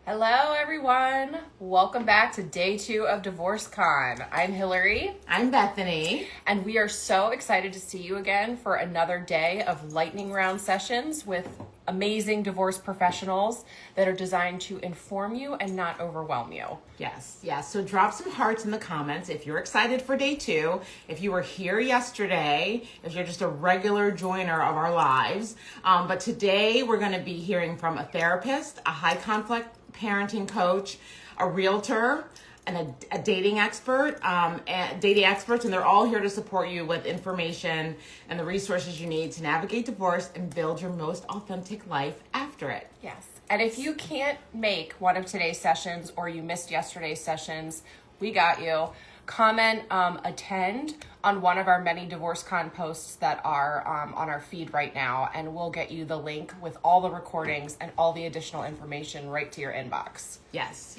Hello, everyone. Welcome back to day 2 of Divorce Con. I'm Hillary, I'm Bethany. and we are so excited to see you again for another day of lightning round sessions with amazing divorce professionals that are designed to inform you and not overwhelm you. Yes. So drop some hearts in the comments if you're excited for day 2, if you were here yesterday, if you're just a regular joiner of our lives. But today we're going to be hearing from a therapist, a high conflict parenting coach, a realtor, and a dating expert, dating experts, and they're all here to support you with information and the resources you need to navigate divorce and build your most authentic life after it. Yes. And if you can't make one of today's sessions or you missed yesterday's sessions, we got you. Comment attend on one of our many Divorce Con posts that are on our feed right now, and we'll get you the link with all the recordings and all the additional information right to your inbox. Yes.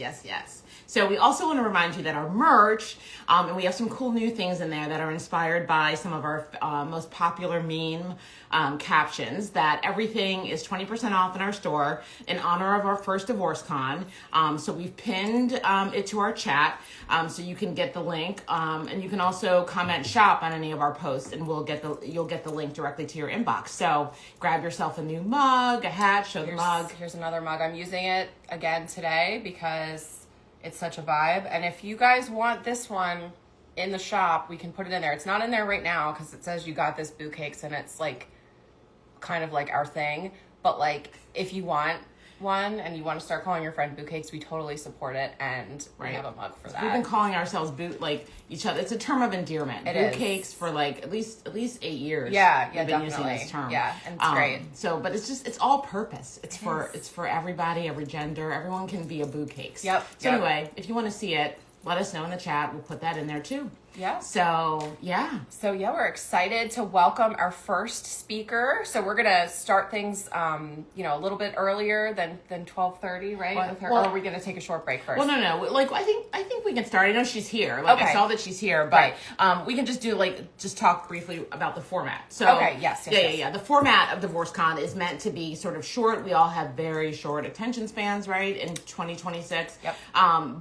So we also want to remind you that our merch, and we have some cool new things in there that are inspired by some of our most popular meme captions, that everything is 20% off in our store in honor of our first Divorce Con. So we've pinned it to our chat, so you can get the link, and you can also comment shop on any of our posts, and you'll get the link directly to your inbox. So grab yourself a new mug, a hat, show the mug. Here's another mug. I'm using it again today because it's such a vibe. And if you guys want this one in the shop, we can put it in there. It's not in there right now because it says you got this boo cakes, and it's like kind of like our thing. But like if you want one and you want to start calling your friend boo cakes, we totally support it, and we have a mug for that. We've been calling ourselves each other. It's a term of endearment. It boot is. cakes for like at least 8 years. Yeah, we've been definitely. using this term. Yeah, and it's great. So, but it's all purpose. It's for everybody, every gender. Everyone can be a boo cakes. Yep. So anyway, if you want to see it, let us know in the chat. We'll put that in there too. Yeah. So we're excited to welcome our first speaker. So we're gonna start things, a little bit earlier than 12:30, right? Or are we gonna take a short break first? Well, no. Like I think we can start. I know she's here. Like I saw that she's here, but we can just talk briefly about the format. So yes. The format of Divorce Con is meant to be sort of short. We all have very short attention spans, right? In 2026. Yep.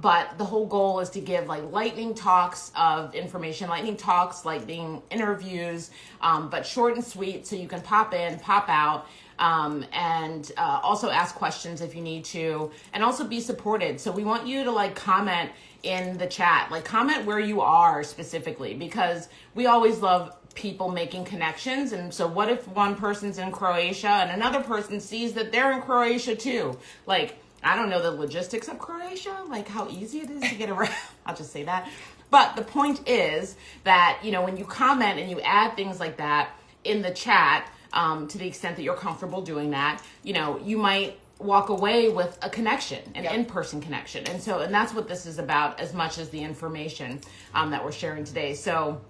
But the whole goal is to give like lightning talks of information, lightning talks, lightning interviews, but short and sweet, so you can pop in, pop out, and also ask questions if you need to, and also be supported. So we want you to like comment in the chat, like comment where you are specifically, because we always love people making connections. And so what if one person's in Croatia and another person sees that they're in Croatia too? Like, I don't know the logistics of Croatia, like how easy it is to get around. I'll just say that. But the point is that, when you comment and you add things like that in the chat, to the extent that you're comfortable doing that, you might walk away with a connection, an in-person connection. And that's what this is about as much as the information that we're sharing today. So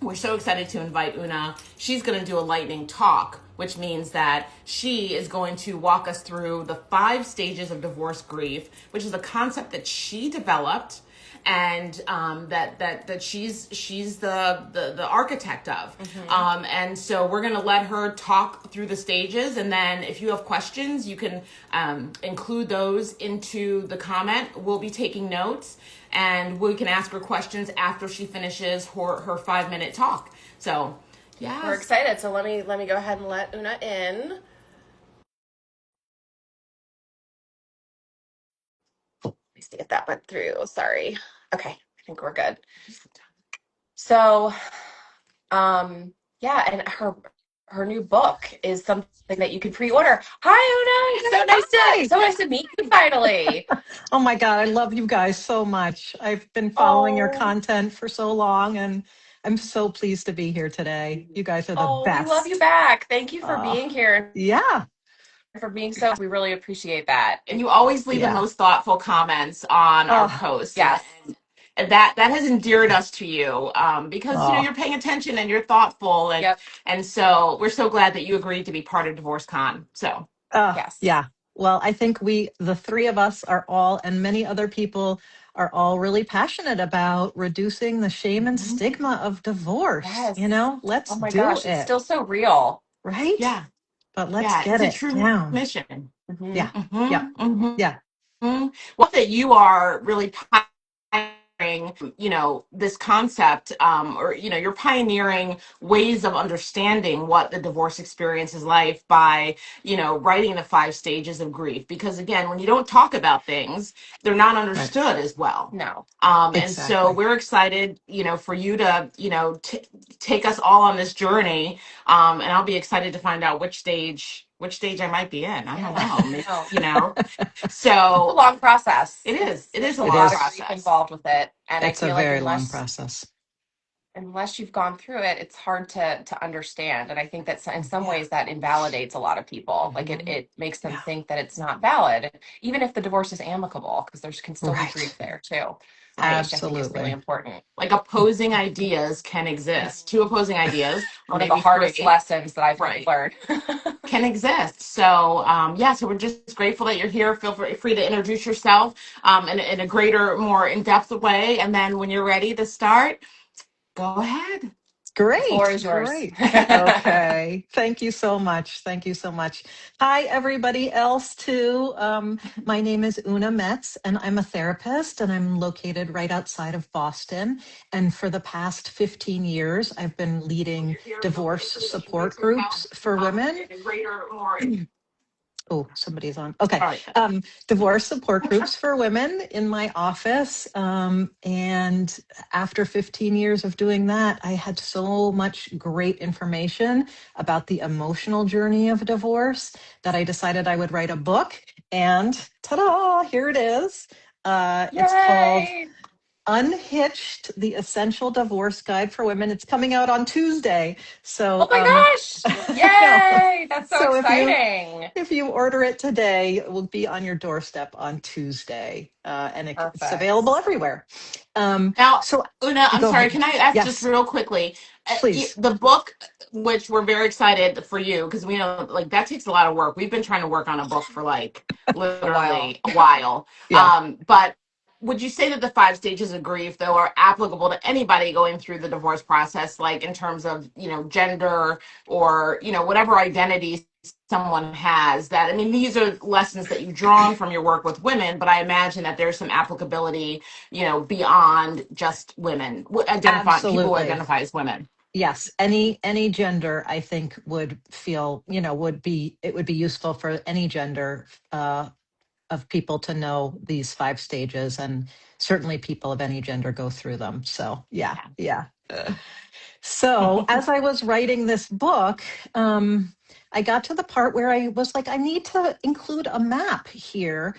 we're so excited to invite Una. She's going to do a lightning talk, which means that she is going to walk us through the 5 stages of divorce grief, which is a concept that she developed and that she's the architect of. Mm-hmm. And so we're going to let her talk through the stages, and then if you have questions, you can include those into the comment. We'll be taking notes, and we can ask her questions after she finishes her 5-minute talk. So yeah, we're excited. So let me go ahead and let Una in. Let me see if that went through. Sorry. Okay, I think we're good. So, and her new book is something that you can pre-order. Hi, Una. So nice to meet you finally. Oh my God, I love you guys so much. I've been following your content for so long, and I'm so pleased to be here today. You guys are the best. We love you back. Thank you for being here. Yeah. For being we really appreciate that. And you always leave the most thoughtful comments on our posts. Yes. And that has endeared us to you, because you're paying attention and you're thoughtful, and so we're so glad that you agreed to be part of Divorce Con. So yes. Yeah. Well, I think the 3 of us are all, and many other people are all really passionate about reducing the shame and stigma of divorce. Yes. Let's oh my do gosh, it. It's still so real. Right? Yeah. But let's get it's it a true down. mission. Yeah. Mm-hmm. Yeah. Mm-hmm. Yeah. Well, that you are really pioneering, this concept, or, you're pioneering ways of understanding what the divorce experience is like by, writing the 5 stages of grief. Because again, when you don't talk about things, they're not Right. understood as well. No. And so Exactly. we're excited, for you to, take us all on this journey. And I'll be excited to find out which stage I might be in. I don't Yeah. know. Maybe, No. It's a So long process. it is. It is There's a a It long lot of is. grief process. involved with it, and I It's a feel like very long process. unless you've gone through it, it's hard to understand. And I think that in some Yeah. ways that invalidates a lot of people. Like Mhm. it makes them Yeah. think that it's not valid, even if the divorce is amicable, because there can still be Right. grief there too, which I think is really Absolutely. important. Like opposing ideas can exist. Two opposing ideas, or One of the maybe hardest three, lessons that I've had to right, learn. can exist. So, so we're just grateful that you're here. Feel free to introduce yourself in a greater, more in depth way. And then when you're ready to start, go ahead. The floor Great. is yours. Great. Okay. Thank you so much. Thank you so much. Hi, everybody else, too. My name is Una Metz, and I'm a therapist, and I'm located right outside of Boston. And for the past 15 years, I've been leading divorce support groups for women. In a greater, more. Oh, somebody's on. Okay. All right. Divorce support groups for women in my office. And after 15 years of doing that, I had so much great information about the emotional journey of divorce that I decided I would write a book. And ta-da, here it is. It's called Yay! Unhitched, the Essential Divorce Guide for Women. It's coming out on Tuesday. Oh So my gosh! I know. Yay! That's so So exciting. if you order it today, it will be on your doorstep on Tuesday, and it's Perfect. available everywhere. Now, So Una, I'm go sorry. ahead. Can I ask just Yes, real quickly? please. The book, which we're very excited for you, because we know like that takes a lot of work. We've been trying to work on a book for like A while. literally a while. Yeah, But would you say that the 5 stages of grief, though, are applicable to anybody going through the divorce process, like in terms of gender or whatever identity someone has? That I mean, these are lessons that you've drawn from your work with women, but I imagine that there's some applicability beyond just women, identify people who absolutely. identify as women. Yes, any gender, I think would feel, it would be useful for any gender of people to know these 5 stages, and certainly people of any gender go through them. So yeah, yeah. So, as I was writing this book, I got to the part where I was like, I need to include a map here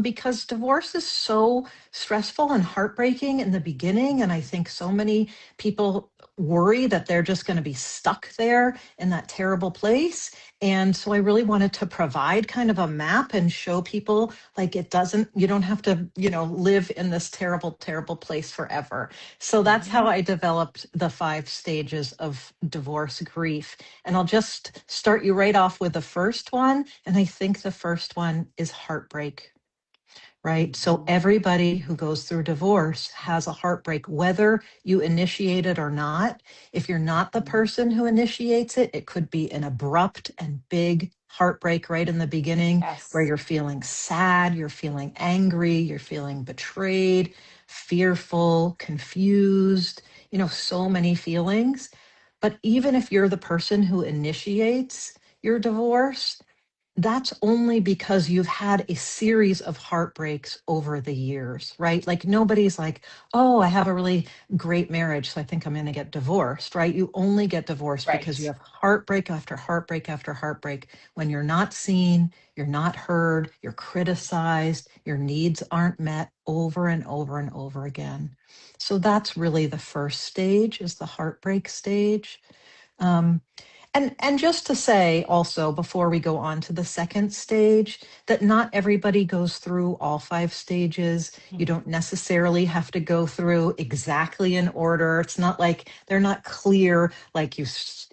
because divorce is so stressful and heartbreaking in the beginning. And I think so many people worry that they're just going to be stuck there in that terrible place. And so I really wanted to provide kind of a map and show people like you don't have to, live in this terrible, terrible place forever. So that's how I developed the 5 stages of divorce grief. And I'll just start you right off with the first one. And I think the first one is heartbreak, right? So everybody who goes through divorce has a heartbreak, whether you initiate it or not. If you're not the person who initiates it, it could be an abrupt and big heartbreak right in the beginning where Yes. you're feeling sad, you're feeling angry, you're feeling betrayed, fearful, confused, so many feelings. But even if you're the person who initiates your divorce, that's only because you've had a series of heartbreaks over the years, right? Like nobody's like, oh, I have a really great marriage, so I think I'm going to get divorced, right? You only get divorced because you Right. have heartbreak after heartbreak after heartbreak when you're not seen, you're not heard, you're criticized, your needs aren't met over and over and over again. So that's really the first stage is the heartbreak stage. Um, and just to say also before we go on to the second stage that not everybody goes through all 5 stages. You don't necessarily have to go through exactly in order. It's not like they're not clear, like you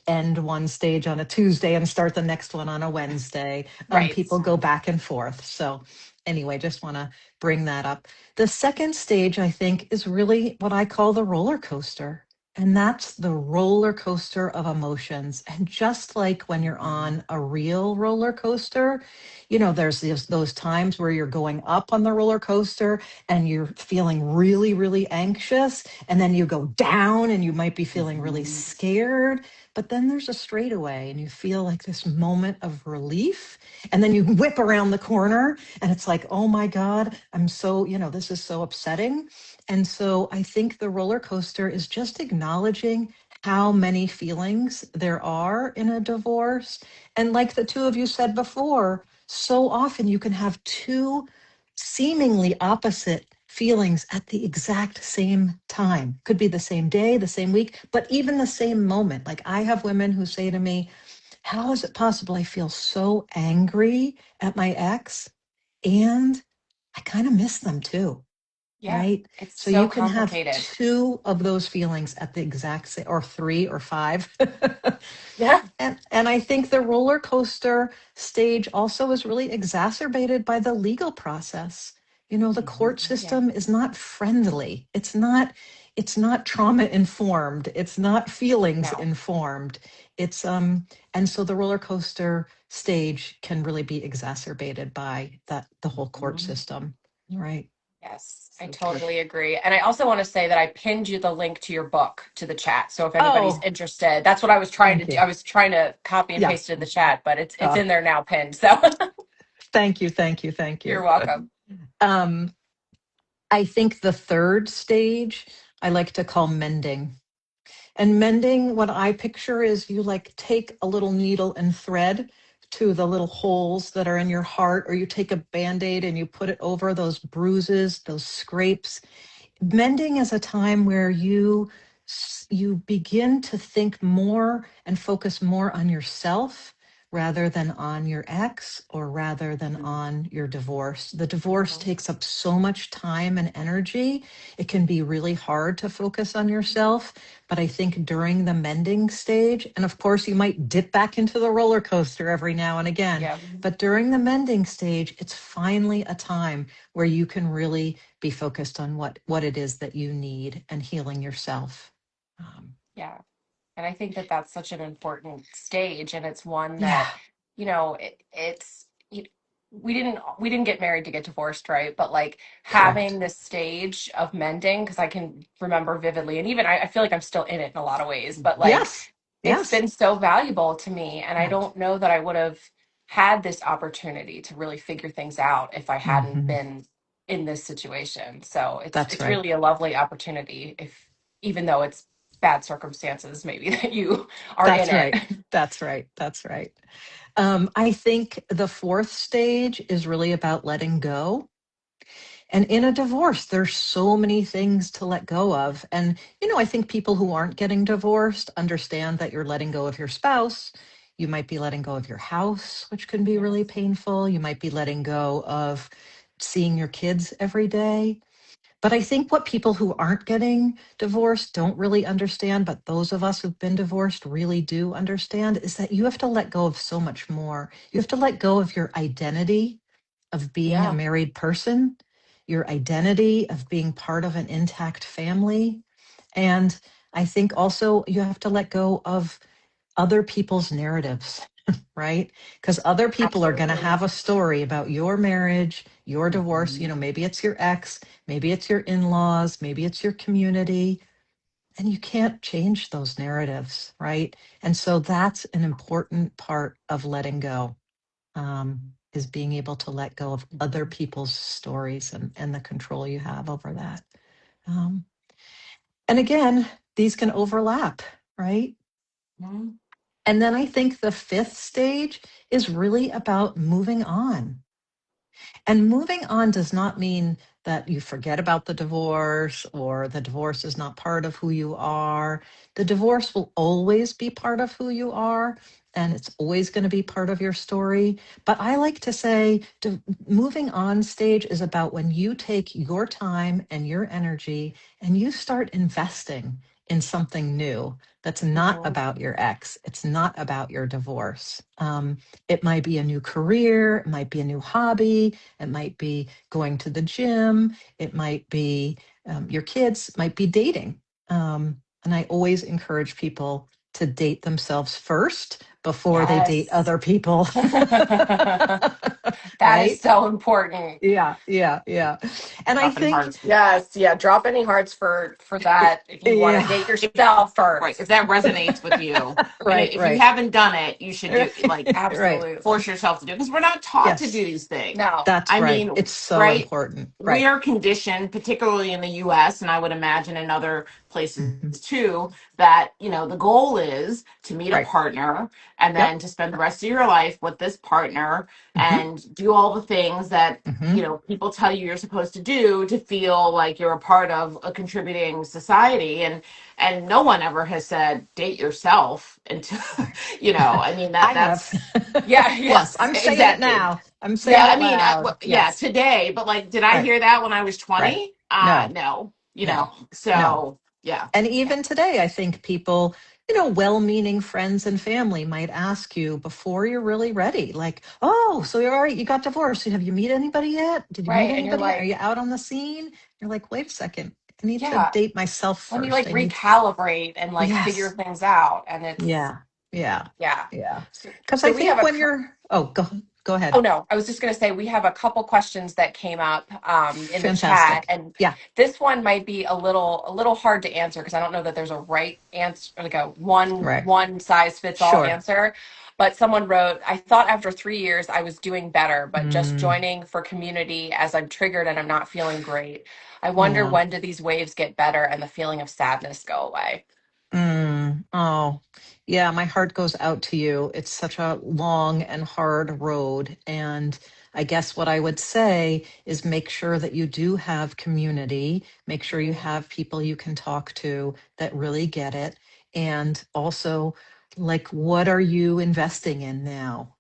end one stage on a Tuesday and start the next one on a Wednesday. Right. People go back and forth. So anyway, just want to bring that up. The second stage, I think, is really what I call the roller coaster. And that's the roller coaster of emotions. And just like when you're on a real roller coaster, there's those times where you're going up on the roller coaster and you're feeling really, really anxious. And then you go down and you might be feeling really Mhm. scared. But then there's a straightaway and you feel like this moment of relief. And then you whip around the corner and it's like, oh my God, I'm so, this is so upsetting. And so I think the roller coaster is just acknowledging how many feelings there are in a divorce. And like the two of you said before, so often you can have two seemingly opposite feelings at the exact same time. Could be the same day, the same week, but even the same moment. Like I have women who say to me, how is it possible I feel so angry at my ex and I kind of miss them too? Yeah, Right? it's So so you can have complicated. two of those feelings at the exact same, or three or five. Yeah. And I think the roller coaster stage also is really exacerbated by the legal process. The court Mhm. Yeah. system is not friendly. It's not trauma informed. It's not feelings No. informed. And so the roller coaster stage can really be exacerbated by the whole court Mhm. system. Right. Yes, I So true. totally agree. And I also want to say that I pinned you the link to your book to the chat. So if anybody's Oh, interested, that's what I was trying to thank do. you. I was trying to copy and Yeah. paste it in the chat, but it's Uh, in there now pinned. So Thank you. Thank you. Thank you're you. welcome. Um, I think the third stage I like to call mending. And mending, what I picture is you like take a little needle and thread to the little holes that are in your heart, or you take a band aid and you put it over those bruises, those scrapes. Mending is a time where you begin to think more and focus more on yourself rather than on your ex or rather than Mhm. on your divorce. The divorce Mhm. takes up so much time and energy. It can be really hard to focus on yourself. But I think during the mending stage, and of course, you might dip back into the roller coaster every now and again, Yeah. but during the mending stage, it's finally a time where you can really be focused on what it is that you need and healing yourself. Um, Yeah. And I think that that's such an important stage, and it's one yeah, that, it's we didn't get married to get divorced, right? But like correct. having this stage of mending, because I can remember vividly, and even I feel like I'm still in it in a lot of ways, but like Yes, it's yes, been so valuable to me, and I yeah. don't know that I would have had this opportunity to really figure things out if I hadn't Mhm. been in this situation. So it's That's it's right. really a lovely opportunity, if even though it's bad circumstances maybe that you are in That's it. right. That's right. That's right. I think the fourth stage is really about letting go. And in a divorce, there's so many things to let go of. And, I think people who aren't getting divorced understand that you're letting go of your spouse. You might be letting go of your house, which can be really Yes. painful. You might be letting go of seeing your kids every day. But I think what people who aren't getting divorced don't really understand, but those of us who've been divorced really do understand, is that you have to let go of so much more. You have to let go of your identity of being a Yeah. married person, your identity of being part of an intact family. And I think also you have to let go of other people's narratives, right? Because other people are going to Absolutely. have a story about your marriage, your divorce. Mhm. Maybe it's your ex, maybe it's your in laws, maybe it's your community. And you can't change those narratives, right? And so that's an important part of letting go, is being able to let go of other Mhm. people's stories and the control you have over that. Um, and again, these can overlap, right? Mhm. And then I think the fifth stage is really about moving on. And moving on does not mean that you forget about the divorce or the divorce is not part of who you are. The divorce will always be part of who you are, and it's always going to be part of your story. But I like to say moving on stage is about when you take your time and your energy and you start investing in something new that's not Mhm. about your ex, it's not about your divorce. It might be a new career, it might be a new hobby, it might be going to the gym. It might be your kids, might be dating. And I always encourage people to date themselves first before they date Yes. other people. That is Right? so important. Yeah, yeah, yeah. And I Dropping think, hearts. Yes, yeah. Drop any hearts for that if you want to yeah, date If, yourself right, if first. that resonates with you, and right, if you right, haven't done it, you should do like right. force Absolutely. yourself to do it because we're not taught to do Yes, these things. No. that's I right. mean, It's so right? important. We Right. are conditioned, particularly in the US, and I would imagine in other places Mhm. too, that, the goal is to meet a Right. partner and Yep. then to spend the rest of your life with this partner Hmm. and do all the things that, Hmm. people tell you you're supposed to do to feel like you're a part of a contributing society. And no one ever has said date yourself until, I mean, I have. that's Yeah, Yes, yes. I'm saying it exactly. now. I'm Yeah, saying I it Yeah. mean, loud. yeah, Yes. today, but like, did I Right. hear that when I was Right. 20? No, No, no, no. so yeah, And yeah, even today, I think people, well meaning friends and family might ask you before you're really ready, like, oh, so you're all right, you got divorced. Have you meet anybody yet? Did you meet Right. And you're anybody yet? Are like, you out on the scene? You're like, wait a second. I need to yeah, date myself let me first. like I need, recalibrate and like figure yes. things out. And it's, Yeah. Yeah. yeah. Yeah. So, Because so I we have think a, when you're, oh, go oh ahead. no, I was just going to say we have a couple questions that came up in the chat, Fantastic. and Yeah. this one might be a little hard to answer because I don't know that there's a right answer, like a Right. one size fits all Sure. answer. But someone wrote, I thought after 3 years I was doing better, but just Mm, joining for community as I'm triggered and I'm not feeling great. I wonder yeah. when do these waves get better and the feeling of sadness go away? Oh, yeah, my heart goes out to you. It's such a long and hard road. And I guess what I would say is make sure that you do have community, make sure you Mhm. have people you can talk to that really get it. And also, like, what are you investing in now?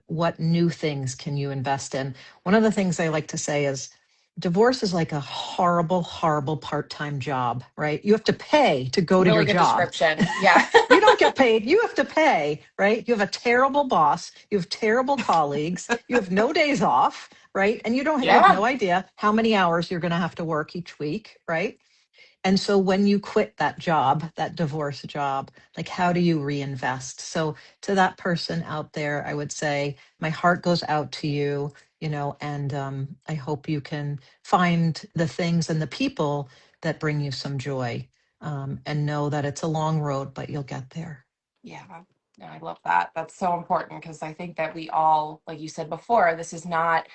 What new things can you invest in? One of the things I like to say is, divorce is like a horrible, horrible part-time job, right? You have to pay to go to your Really good job. description. Yeah. You don't get paid. You have to pay, right? You have a terrible boss. You have terrible colleagues. You have no days off, right? And you have Yeah. no idea how many hours you're going to have to work each week, right? And so when you quit that job, that divorce job, like how do you reinvest? So to that person out there, I would say my heart goes out to you, and I hope you can find the things and the people that bring you some joy, and know that it's a long road, but you'll get there. Yeah, no, I love that. That's so important because I think that we all, like you said before, this is not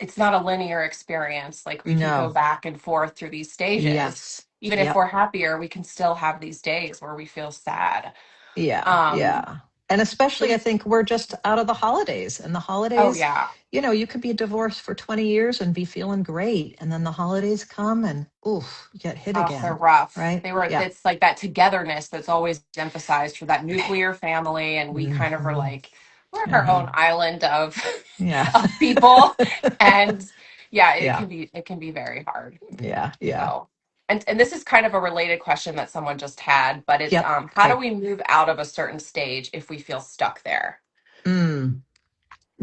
it's not a linear experience. Like we can go No. back and forth through these stages. Yes. Even if Yep. we're happier, we can still have these days where we feel sad. Yeah, Um, yeah. And so especially, I we, think we're just out of the holidays. And the oh holidays, yeah, you could be divorced for 20 years and be feeling great. And then the holidays come and, oof, you get hit oh, they're again. rough. Right? Yeah. It's like that togetherness that's always emphasized for that nuclear family, and we kind of are Hmm. like we're our Uh-huh. own island of Yeah. of people, and yeah, Yeah. it can be very hard. Yeah. Yeah. So, and this is kind of a related question that someone just had, but it's Yep. how do Okay. we move out of a certain stage if we feel stuck there? Mm.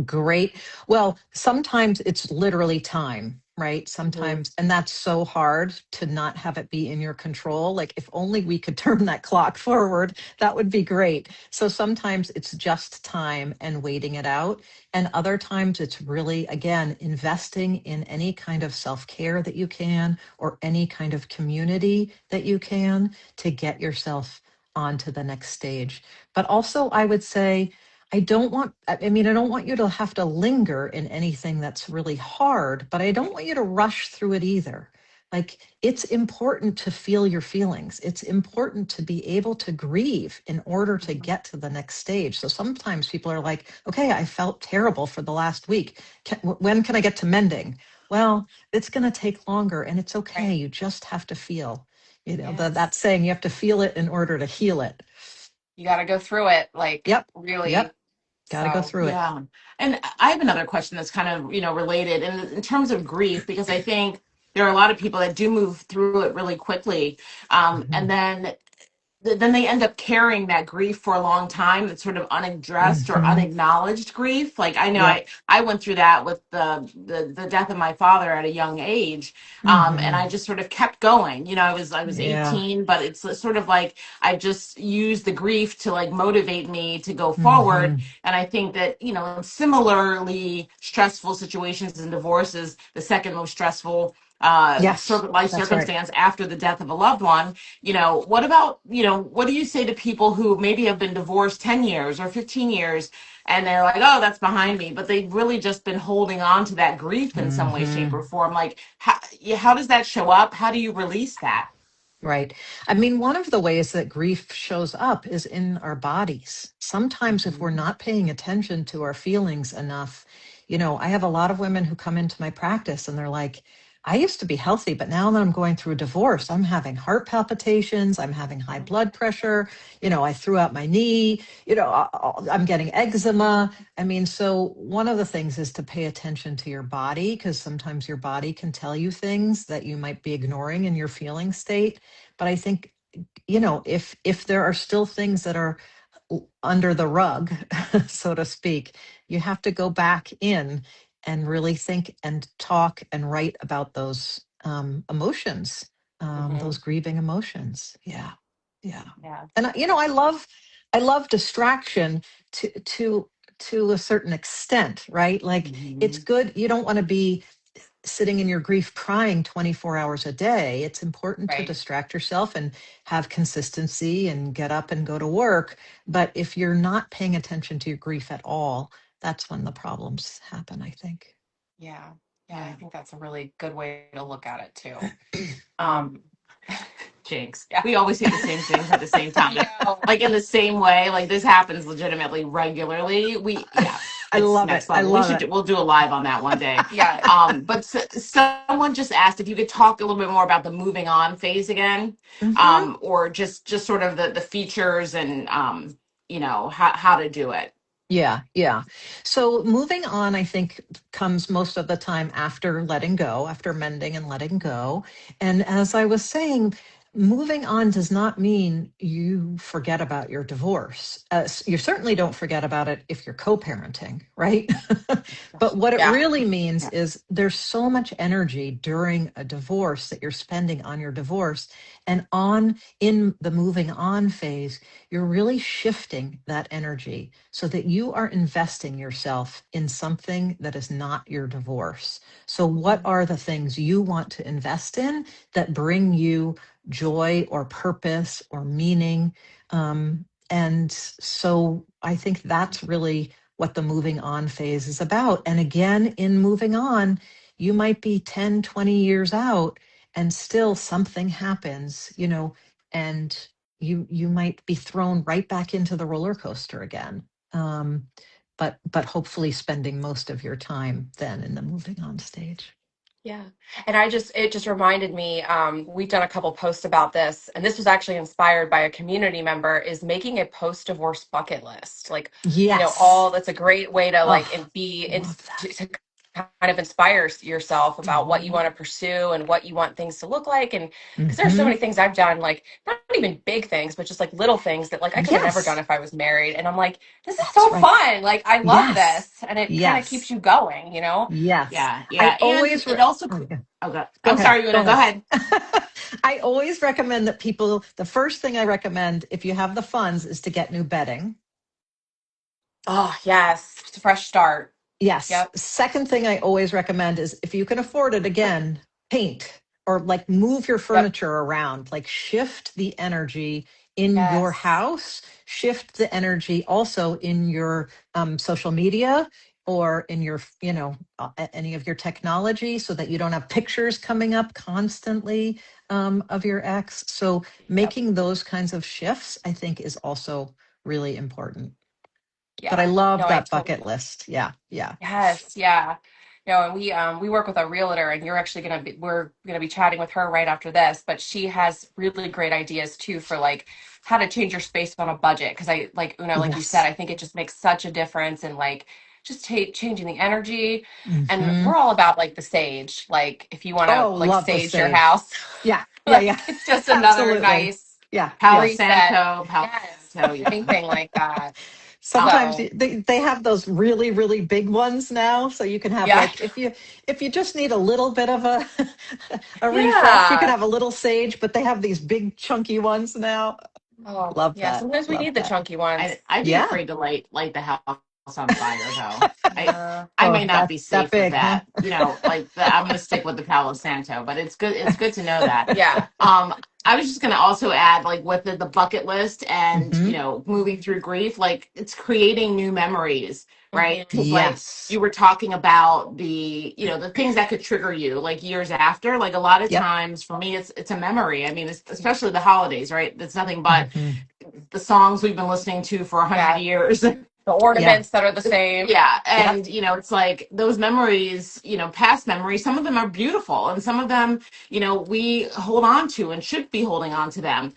Great. Well, sometimes it's literally time, right? Hmm. Sometimes, and that's so hard to not have it be in your control. Like, if only we could turn that clock forward, that would be great. So sometimes it's just time and waiting it out. And other times it's really, again, investing in any kind of self care that you can or any kind of community that you can to get yourself onto the next stage. But also, I would say, I don't want you to have to linger in anything that's really hard, but I don't want you to rush through it either. Like, it's important to feel your feelings. It's important to be able to grieve in order to get to the next stage. So sometimes people are like, okay, I felt terrible for the last week. When can I get to mending? Well, it's going to take longer and it's okay. Right. You just have to feel, that Yes. saying, you have to feel it in order to heal it. You got to go through it, like Yep. Yep. really. Got to go So, through it. yeah. And I have another question that's kind of, related in terms of grief, because I think there are a lot of people that do move through it really quickly. And Mhm. then then they end up carrying that grief for a long time. That's sort of unaddressed or Hmm. unacknowledged grief. Like I know Yep. I went through that with the death of my father at a young age. And I Hmm. just sort of kept going. I was Yeah. 18, but it's sort of like I just used the grief to like motivate me to go forward. Hmm. And I think that, in similarly stressful situations and divorces, the second most stressful Yes, life that's right. circumstance after the death of a loved one. What about, what do you say to people who maybe have been divorced 10 years or 15 years and they're like, oh, that's behind me, but they've really just been holding on to that grief in some way, shape, Hmm. or form? Like, how does that show up? How do you release that? Right. I mean, one of the ways that grief shows up is in our bodies. Sometimes, if we're Mhm. not paying attention to our feelings enough, I have a lot of women who come into my practice and they're like, I used to be healthy, but now that I'm going through a divorce, I'm having heart palpitations, I'm having high blood pressure, I threw out my knee, I'm getting eczema. I mean, so one of the things is to pay attention to your body because sometimes your body can tell you things that you might be ignoring in your feeling state. But I think, if there are still things that are under the rug, so to speak, you have to go back in and really think and talk and write about those emotions, Hmm. those grieving emotions. Yeah, yeah. Yeah. And I love distraction to a certain extent, right? Like it's Mhm. good. You don't want to be sitting in your grief crying 24 hours a day. It's important to Right. distract yourself and have consistency and get up and go to work. But if you're not paying attention to your grief at all, that's when the problems happen, I think. Yeah. Yeah. I Yeah. think that's a really good way to look at it too. Um, Um, Jinx. yeah. We always say the same things at the same I time. know. Like in the same way, like this happens legitimately regularly. Yeah, I it's love it. next I level. love it. We'll do a live on that one day. Yeah. But someone just asked if you could talk a little bit more about the moving on phase again, Mhm. or just sort of the features and how to do it. Yeah, yeah. So moving on, I think, comes most of the time after letting go, after mending and letting go. And as I was saying, moving on does not mean you forget about your divorce. You certainly don't forget about it if you're co parenting, right? But what it Yeah. really means Yeah. is there's so much energy during a divorce that you're spending on your divorce. And in the moving on phase, you're really shifting that energy so that you are investing yourself in something that is not your divorce. So, what Mhm. are the things you want to invest in that bring you joy or purpose or meaning? And so, I think that's really what the moving on phase is about. And again, in moving on, you might be 10, 20 years out and still something happens, and you might be thrown right back into the roller coaster again. Um, but hopefully spending most of your time then in the moving on stage. Yeah. And it just reminded me, we've done a couple posts about this, and this was actually inspired by a community member, is making a post-divorce bucket list. Like, Yes. that's a great way to like Oh, and be in, love that. to kind of inspire yourself about what you Mhm. want to pursue and what you want things to look like. And because there's so Hmm. many things I've done, like not even big things, but just like little things that like I could have never done Yes, if I was married. And I'm like, this is so that's right. fun. Like I love Yes. this. And it kind of keeps Yes. you going. Yes. Yeah, I yeah, and always it re- also. oh, yeah. Okay, Go I'm ahead. sorry, you want Go to go ahead. ahead. I always recommend that people, the first thing I recommend if you have the funds is to get new bedding. Oh, yes. It's a fresh start. Yes. Yep. Second thing I always recommend is if you can afford it, again, paint or like move your Yep. furniture around, like shift the energy in your Yes. house, shift the energy also in your social media or in your, any of your technology so that you don't have pictures coming up constantly of your ex. So Yep. making those kinds of shifts, I think, is also really important. But I Yeah. love No, I that totally. bucket list. Yeah. Yeah. Yes. Yeah. And we work with a realtor, and we're gonna be chatting with her right after this. But she has really great ideas too for like how to change your space on a budget. Because I like like you said, Yes. I think it just makes such a difference in like just changing the energy. And Hmm. we're all about like the sage. Like if you want to Oh, like love the sage your sage. house, Yeah. Yeah. Yeah. like it's just another Absolutely. nice. Yeah, Palo yeah. reset. Santo, Palo Yes, Santo, yeah. anything like that. Sometimes So they have those really, really big ones now. So you can have yeah, like, if you just need a little bit of a a refresh, you can yeah. have a little sage, but they have these big chunky ones now. Oh Love yeah. that. Sometimes we Love need the that. chunky ones. I'd be Yeah. afraid to light the house on fire though. I Yeah. I Oh, may not that be that safe with big, huh? that. I'm gonna stick with the Palo Santo, but it's good to know that. Yeah. Um, I was just gonna also add, like, with the bucket list and, Hmm. moving through grief, like, it's creating new memories, right? Hmm. Because, like, Yes. you were talking about the things that could trigger you like years after. Like, a lot of Yep. times for me, it's a memory. I mean, especially the holidays, right? It's nothing but Hmm. the songs we've been listening to for 100 Yeah. years. The Yeah. ornaments that are the same. Yeah, Yep. and it's like those memories, past memories, some of them are beautiful and some of them, we hold on to and should be holding on to them.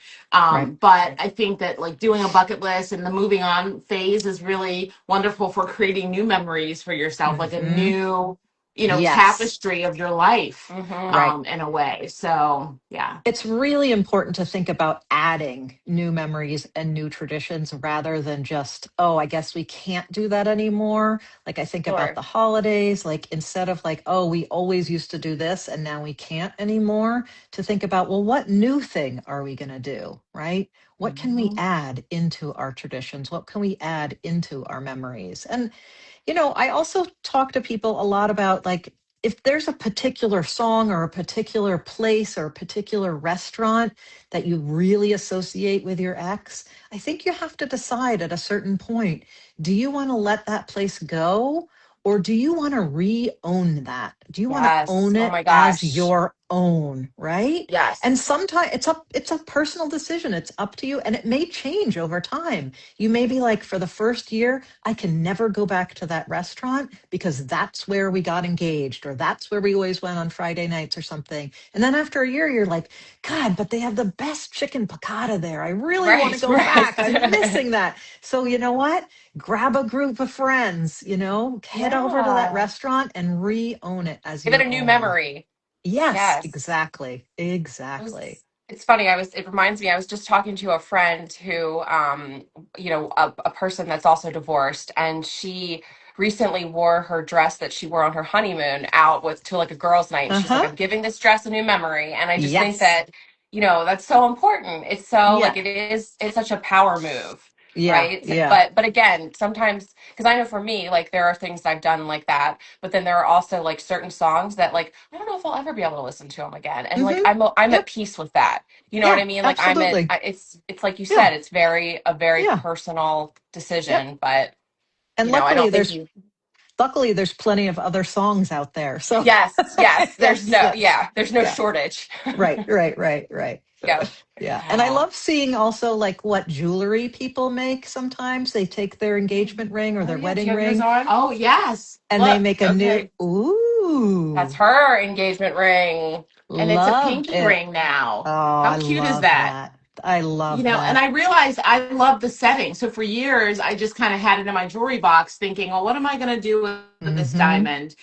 Right. But I think that, like, doing a bucket list and the moving on phase is really wonderful for creating new memories for yourself, like a Hmm. new, Yes. tapestry of your life, Hmm. Right. in a way. So yeah. It's really important to think about adding new memories and new traditions rather than just, oh, I guess we can't do that anymore. Like I think about Sure. the holidays, like instead of like, oh, we always used to do this and now we can't anymore, to think about, well, what new thing are we going to do? Right? What can we Mhm. add into our traditions? What can we add into our memories? And I also talk to people a lot about like if there's a particular song or a particular place or a particular restaurant that you really associate with your ex, I think you have to decide at a certain point, do you want to let that place go or do you want to re-own that? Do you want to Yes. own Oh it my as gosh. your own, right? And Yes. sometimes it's a personal decision. It's up to you and it may change over time. You may be like, for the first year, I can never go back to that restaurant because that's where we got engaged or that's where we always went on Friday nights or something. And then after a year, you're like, God, but they have the best chicken piccata there. I really want to Right. go back. I'm Right. missing that. So, you know what? Grab a group of friends, head over to that Yeah. restaurant and re own it as Give it a your new own. memory. Yes, Yes. exactly. It Exactly. was, it's funny. It reminds me, I was just talking to a friend who, a person that's also divorced, and she recently wore her dress that she wore on her honeymoon out to like a girls' night. And Uh she's like, huh. I'm giving this dress a new memory. And I just think Yes. that, that's so important. It's so Yeah. like, it's such a power move. Yeah. Right. Yeah. But again, sometimes, because I know for me, like there are things I've done like that, but then there are also like certain songs that like I don't know if I'll ever be able to listen to them again. And like Mm-hmm. I'm at Yep. peace with that. You know what Yeah. I mean? Like Absolutely. it's like you Yeah. said, it's a very Yeah. personal Yep. decision, but And I luckily don't think there's you luckily there's plenty of other songs out there. So yes, yes, that's there's no yeah. shortage. Right, right, right, right. Yeah. Yeah. And I Wow. love seeing also like what jewelry people make sometimes. They take their engagement ring or Oh their yeah, do you wedding have yours ring on? Oh yes, and they look, make a new okay. That's ooh, her engagement ring. And it's a love pinky it. ring Oh, now. How I cute is love that? that. I love And that. I realized I love the setting. So for years, I just kind of had it in my jewelry box thinking, well, what am I going to do with this Mm-hmm. diamond?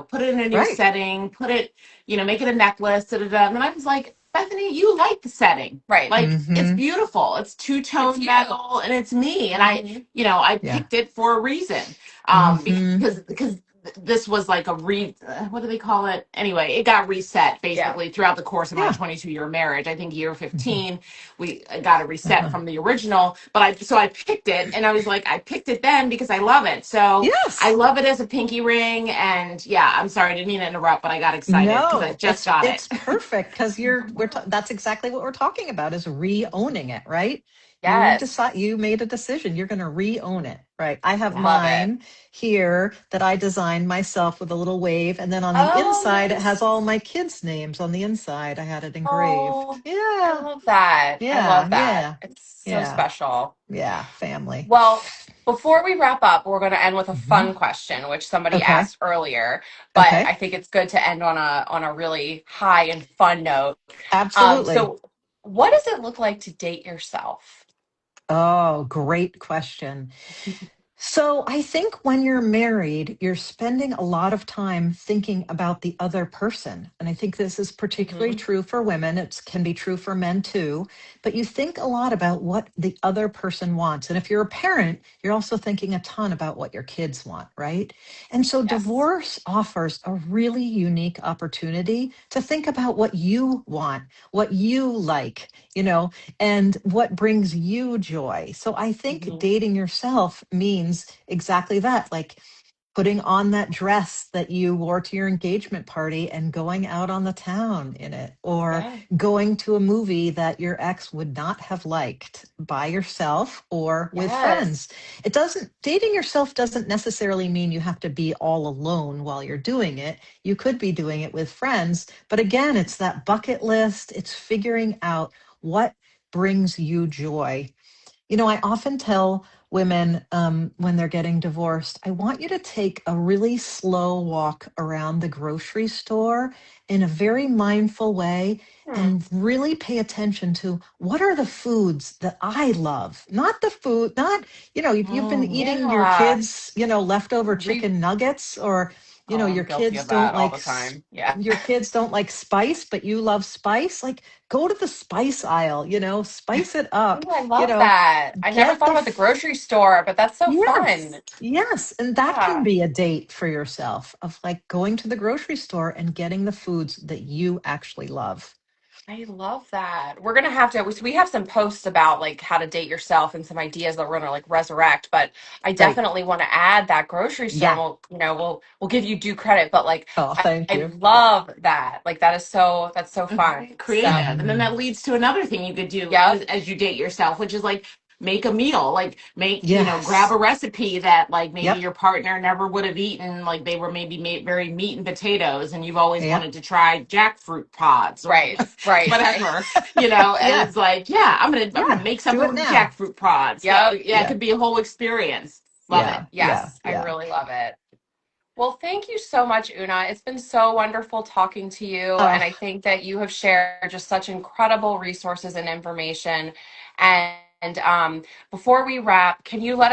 Put it in a new Right. setting, make it a necklace, da, da, da. And then I was like, Bethany, you like the setting. Right. Like, it's Mm-hmm. beautiful. It's It's two-tone you. metal and it's me. And Hmm. I Yeah. picked it for a reason. Mm-hmm. Because this was like what do they call it? Anyway, it got reset Yeah. basically throughout the course of my Yeah. 22-year marriage. I think year Mm-hmm. 15 we got a reset Uh-huh. from the original, but I picked it and I was like, I picked it then because I love it. So I Yes. love it as a pinky ring. And yeah, I'm sorry, I didn't mean to interrupt, but I got excited because I No, just it's got it. it's perfect because that's exactly what we're talking about is re-owning it, right? Yes. You made a decision. You're going to re-own it, right? I have Yeah. Love it. mine here that I designed myself with a little wave, and then on the Oh, inside it has all nice. my kids' names on the inside. I had it engraved. Oh, I Yeah, love that. I yeah, love that. yeah, It's so yeah, special. yeah. Family. Well, before we wrap up, we're going to end with a Hmm. fun question, which somebody Okay, asked earlier, but I okay, think it's good to end on a really high and fun note. absolutely. So what does it look like to date yourself? Oh, great question. So I think when you're married, you're spending a lot of time thinking about the other person. And I think this is particularly Hmm. true for women. It can be true for men too. But you think a lot about what the other person wants. And if you're a parent, you're also thinking a ton about what your kids want, right? And so Yes. divorce offers a really unique opportunity to think about what you want, what you like, and what brings you joy. So I think Hmm. dating yourself means exactly that, like putting on that dress that you wore to your engagement party and going out on the town in it, or Yeah. going to a movie that your ex would not have liked by yourself or with Yes. friends. Dating yourself doesn't necessarily mean you have to be all alone while you're doing it. You could be doing it with friends. But again, it's that bucket list, it's figuring out what brings you joy. I often tell women when they're getting divorced, I want you to take a really slow walk around the grocery store in a very mindful way Hmm. and really pay attention to what are the foods that I love, not the food, not, if you've been Mm. eating your Yeah. kids, leftover Re- chicken nuggets, or, oh, I'm your guilty kids of don't that all like, the time. Yeah. your kids don't like spice, but you love spice. Like, go to the spice aisle, spice it up, Ooh, I you love know, that. I never get thought the about the grocery store, but that's so yes, fun. yes. And that can Yeah. be a date for yourself of like going to the grocery store and getting the foods that you actually love. I love that. We're gonna have to. We have some posts about like how to date yourself and some ideas that we're gonna like resurrect. But I Great. definitely want to add that grocery store. And Yeah. we'll give you due credit. But like Oh, thank I you. love that. Like that's so fun. So Creative. And then Mhm. that leads to another thing you could do yep. as you date yourself, which is like make a meal, like grab Yes. a recipe that like maybe Yep. your partner never would have eaten, like they were maybe made very meat and potatoes and you've always Yep. wanted to try jackfruit pods or Right. Right. whatever, and Yeah. it's like, yeah, I'm gonna Yeah. make Do something it with now. jackfruit pods. Yep. Yeah, it Yeah. could be a whole experience. Love it. Yeah. Yeah. Yes. I Yeah. really love it. Well, thank you so much, Una. It's been so wonderful talking to you. And I Oh, think that you have shared just such incredible resources and information. And before we wrap, can you let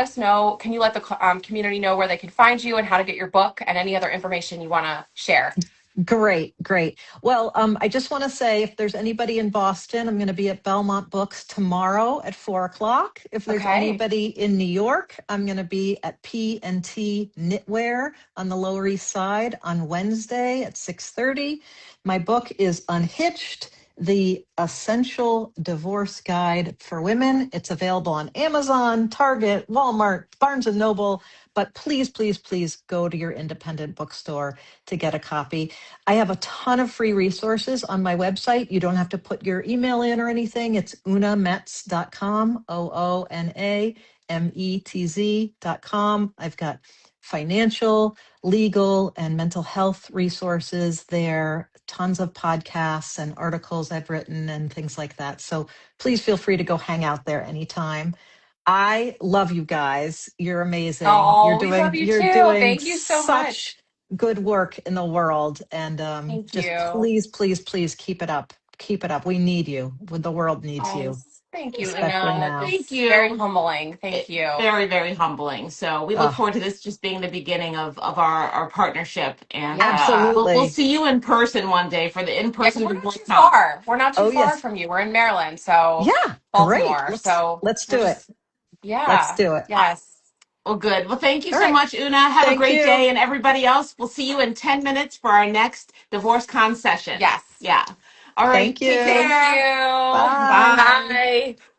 the community know where they can find you and how to get your book and any other information you want to share? great, great. Well, I just want to say if there's anybody in Boston, I'm going to be at Belmont Books tomorrow at 4 o'clock. If there's Okay. anybody in New York, I'm going to be at P&T Knitwear on the Lower East Side on Wednesday at 6:30. My book is Unhitched, the Essential Divorce Guide for Women. It's available on Amazon, Target, Walmart, Barnes and Noble. But please, please, please go to your independent bookstore to get a copy. I have a ton of free resources on my website. You don't have to put your email in or anything. It's oonametz.com, OONAMETZ.com. I've got financial, legal, and mental health resources there, tons of podcasts and articles I've written and things like that. So please feel free to go hang out there anytime. I love you guys. You're amazing. You're Oh, we love doing you you're too. doing Thank you so much. such good work in the world, and Thank just you. please, please, please keep it up. Keep it up. We need you. The world needs you, Yes. Thank you, especially Una. now. Thank That's very you. humbling. Thank you. Very, very humbling. So we look Oh, forward to this just being the beginning of our partnership. And Yeah. we'll absolutely. see you in person one day for the Yeah, because in-person we're not divorce too talk. far. We're not too Oh far yes. from you. We're in Maryland, so Yeah. Great. Baltimore. Let's So let's we're do it. just, Let's yeah, do it. yes. Well, good. Well, thank you All so right. much, Una. Have a Thank great you. day. And everybody else, we'll see you in 10 minutes for our next Divorce Con session. Yes. Yeah. All Thank right. Take you. Thank care. you. Bye. Bye. Bye.